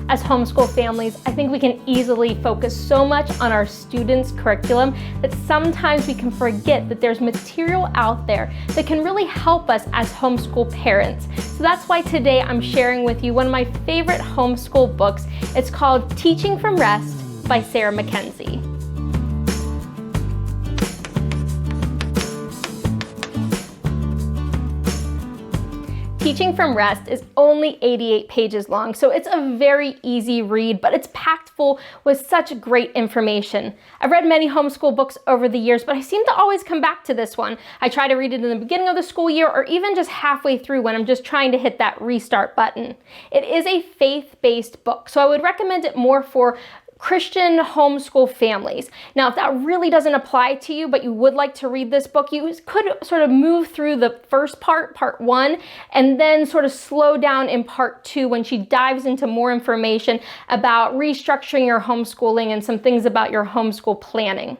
As homeschool families, I think we can easily focus so much on our students' curriculum that sometimes we can forget that there's material out there that can really help us as homeschool parents. So that's why today I'm sharing with you one of my favorite homeschool books. It's called Teaching from Rest by Sarah Mackenzie. Teaching from Rest is only 88 pages long, so it's a very easy read, but it's packed full with such great information. I've read many homeschool books over the years, but I seem to always come back to this one. I try to read it in the beginning of the school year or even just halfway through when I'm just trying to hit that restart button. It is a faith-based book, so I would recommend it more for Christian homeschool families. Now, if that really doesn't apply to you, but you would like to read this book, you could sort of move through the first part 1, and then sort of slow down in part 2 when she dives into more information about restructuring your homeschooling and some things about your homeschool planning.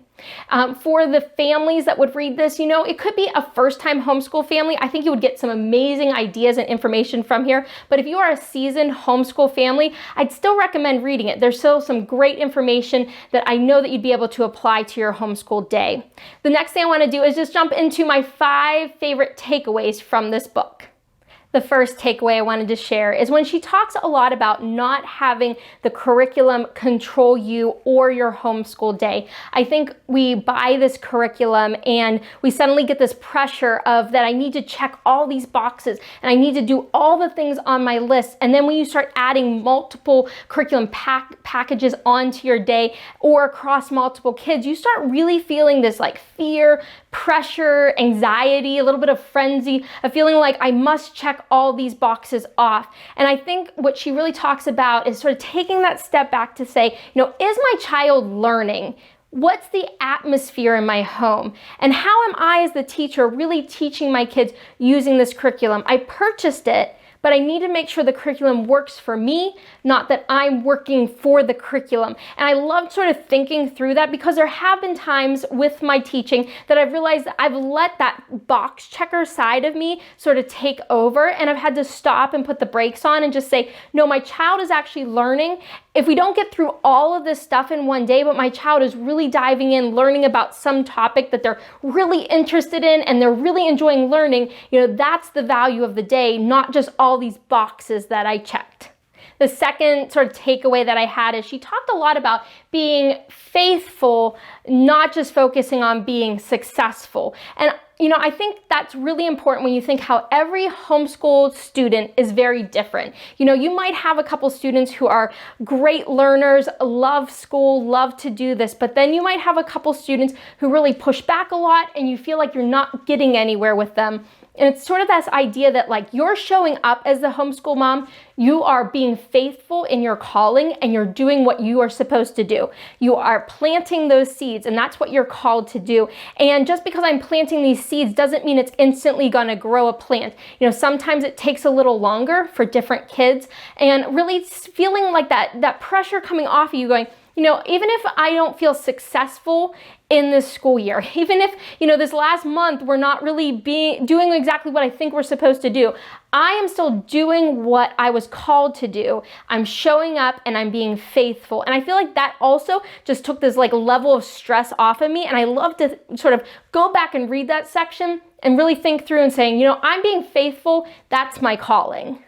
For the families that would read this, it could be a first-time homeschool family. I think you would get some amazing ideas and information from here. But if you are a seasoned homeschool family, I'd still recommend reading it. There's still some great information that I know that you'd be able to apply to your homeschool day. The next thing I want to do is just jump into my 5 favorite takeaways from this book. The first takeaway I wanted to share is when she talks a lot about not having the curriculum control you or your homeschool day. I think we buy this curriculum and we suddenly get this pressure of that I need to check all these boxes and I need to do all the things on my list. And then when you start adding multiple curriculum packages onto your day or across multiple kids, you start really feeling this like fear, pressure, anxiety, a little bit of frenzy, a feeling like I must check all these boxes off. And I think what she really talks about is sort of taking that step back to say, is my child learning? What's the atmosphere in my home? And how am I as the teacher really teaching my kids using this curriculum? I purchased it, but I need to make sure the curriculum works for me, not that I'm working for the curriculum. And I love sort of thinking through that because there have been times with my teaching that I've realized that I've let that box checker side of me sort of take over, and I've had to stop and put the brakes on and just say, no, my child is actually learning. If we don't get through all of this stuff in one day, but my child is really diving in, learning about some topic that they're really interested in and they're really enjoying learning, that's the value of the day, not just all these boxes that I checked. The second sort of takeaway that I had is she talked a lot about being faithful, not just focusing on being successful. And I think that's really important when you think how every homeschool student is very different. You might have a couple students who are great learners, love school, love to do this, but then you might have a couple students who really push back a lot and you feel like you're not getting anywhere with them. And it's sort of this idea that you're showing up as the homeschool mom, you are being faithful in your calling and you're doing what you are supposed to do. You are planting those seeds and that's what you're called to do. And just because I'm planting these seeds doesn't mean it's instantly gonna grow a plant. Sometimes it takes a little longer for different kids, and really feeling like that pressure coming off of you going, even if I don't feel successful in this school year, even if, this last month we're not really doing exactly what I think we're supposed to do, I am still doing what I was called to do. I'm showing up and I'm being faithful. And I feel like that also just took this level of stress off of me. And I love to sort of go back and read that section and really think through and saying, I'm being faithful. That's my calling.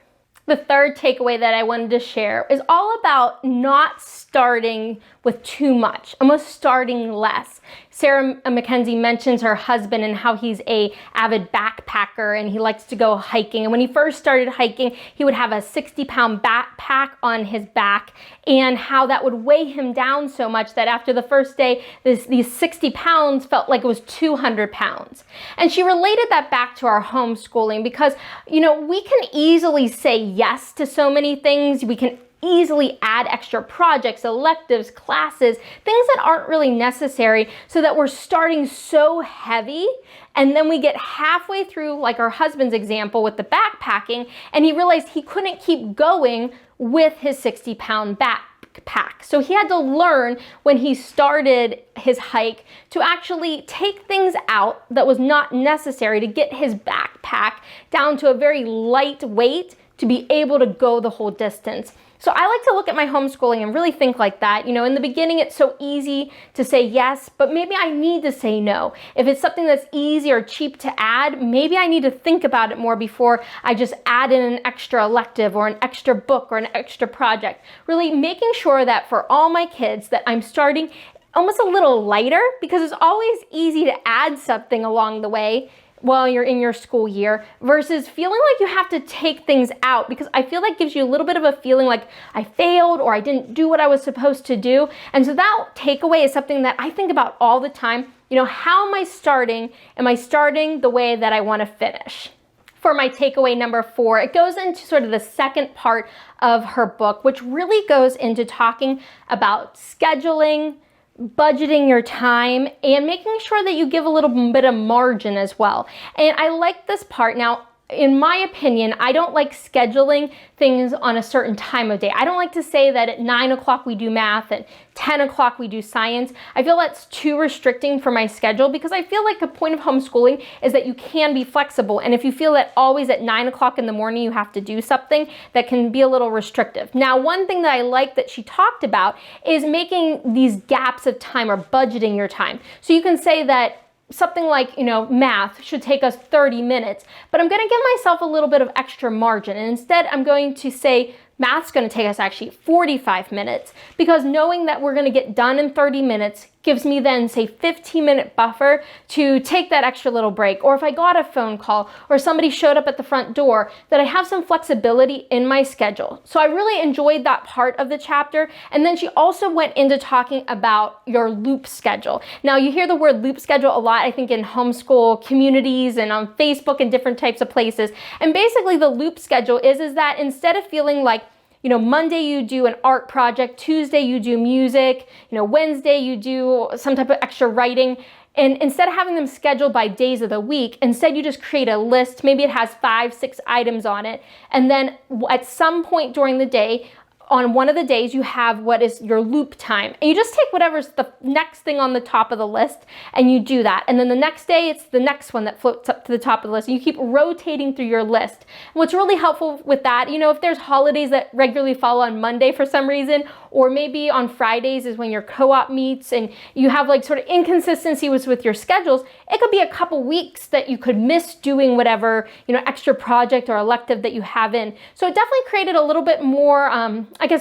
The third takeaway that I wanted to share is all about not starting with too much, almost starting less. Sarah Mackenzie mentions her husband and how he's an avid backpacker and he likes to go hiking. And when he first started hiking, he would have a 60-pound backpack on his back, and how that would weigh him down so much that after the first day, these 60 pounds felt like it was 200 pounds. And she related that back to our homeschooling because, we can easily say yes to so many things. We can easily add extra projects, electives, classes, things that aren't really necessary, so that we're starting so heavy and then we get halfway through, like our husband's example with the backpacking, and he realized he couldn't keep going with his 60-pound backpack. So he had to learn when he started his hike to actually take things out that was not necessary to get his backpack down to a very light weight to be able to go the whole distance. So I like to look at my homeschooling and really think like that. In the beginning, it's so easy to say yes, but maybe I need to say no. If it's something that's easy or cheap to add, maybe I need to think about it more before I just add in an extra elective or an extra book or an extra project. Really making sure that for all my kids that I'm starting almost a little lighter, because it's always easy to add something along the way while you're in your school year versus feeling like you have to take things out, because I feel that gives you a little bit of a feeling like I failed or I didn't do what I was supposed to do. And so that takeaway is something that I think about all the time. How am I starting? Am I starting the way that I want to finish? For my takeaway number 4, it goes into sort of the second part of her book, which really goes into talking about scheduling, budgeting your time, and making sure that you give a little bit of margin as well. And I like this part. Now, in my opinion, I don't like scheduling things on a certain time of day. I don't like to say that at 9 o'clock we do math, at 10 o'clock we do science. I feel that's too restricting for my schedule, because I feel like the point of homeschooling is that you can be flexible. And if you feel that always at 9 o'clock in the morning you have to do something, that can be a little restrictive. Now, one thing that I like that she talked about is making these gaps of time or budgeting your time. So you can say that something like, math should take us 30 minutes, but I'm going to give myself a little bit of extra margin. And instead, I'm going to say math's going to take us actually 45 minutes, because knowing that we're going to get done in 30 minutes gives me then, say, 15-minute buffer to take that extra little break. Or if I got a phone call or somebody showed up at the front door, that I have some flexibility in my schedule. So I really enjoyed that part of the chapter. And then she also went into talking about your loop schedule. Now, you hear the word loop schedule a lot, I think, in homeschool communities and on Facebook and different types of places. And basically the loop schedule is that instead of feeling like, Monday you do an art project, Tuesday you do music, Wednesday you do some type of extra writing. And instead of having them scheduled by days of the week, instead you just create a list. Maybe it has 5-6 items on it. And then at some point during the day, on one of the days, you have what is your loop time. And you just take whatever's the next thing on the top of the list and you do that. And then the next day, it's the next one that floats up to the top of the list. And you keep rotating through your list. And what's really helpful with that, if there's holidays that regularly fall on Monday for some reason, or maybe on Fridays is when your co-op meets and you have like sort of inconsistency with your schedules, it could be a couple weeks that you could miss doing whatever, extra project or elective that you have in. So it definitely created a little bit more,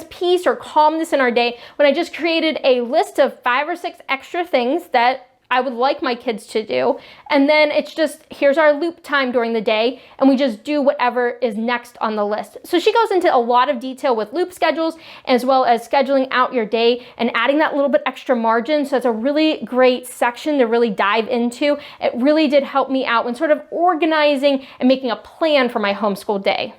peace or calmness in our day when I just created a list of 5 or 6 extra things that I would like my kids to do. And then it's just, here's our loop time during the day, and we just do whatever is next on the list. So she goes into a lot of detail with loop schedules, as well as scheduling out your day and adding that little bit extra margin. So it's a really great section to really dive into. It really did help me out when sort of organizing and making a plan for my homeschool day.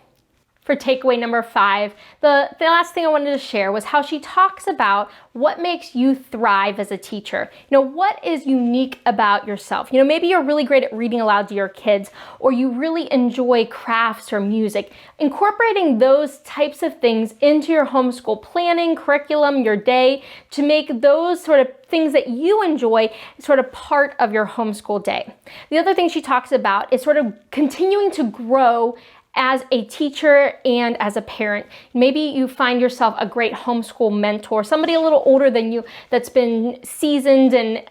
For takeaway number 5, the last thing I wanted to share was how she talks about what makes you thrive as a teacher. What is unique about yourself? Maybe you're really great at reading aloud to your kids, or you really enjoy crafts or music. Incorporating those types of things into your homeschool planning, curriculum, your day, to make those sort of things that you enjoy sort of part of your homeschool day. The other thing she talks about is sort of continuing to grow as a teacher and as a parent. Maybe you find yourself a great homeschool mentor, somebody a little older than you that's been seasoned and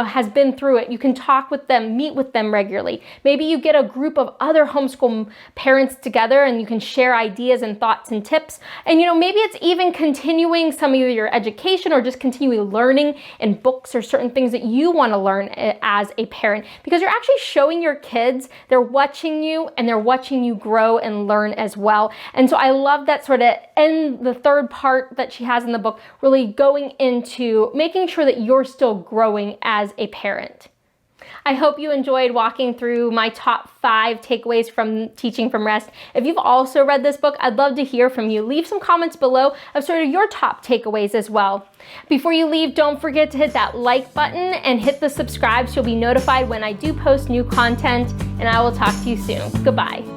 has been through it. You can talk with them, meet with them regularly. Maybe you get a group of other homeschool parents together and you can share ideas and thoughts and tips. And maybe it's even continuing some of your education or just continuing learning in books or certain things that you want to learn as a parent, because you're actually showing your kids, they're watching you and they're watching you grow and learn as well. And so I love that sort of end, the third part that she has in the book, really going into making sure that you're still growing as a parent. I hope you enjoyed walking through my top 5 takeaways from Teaching from Rest. If you've also read this book, I'd love to hear from you. Leave some comments below of sort of your top takeaways as well. Before you leave, don't forget to hit that like button and hit the subscribe so you'll be notified when I do post new content, and I will talk to you soon. Goodbye.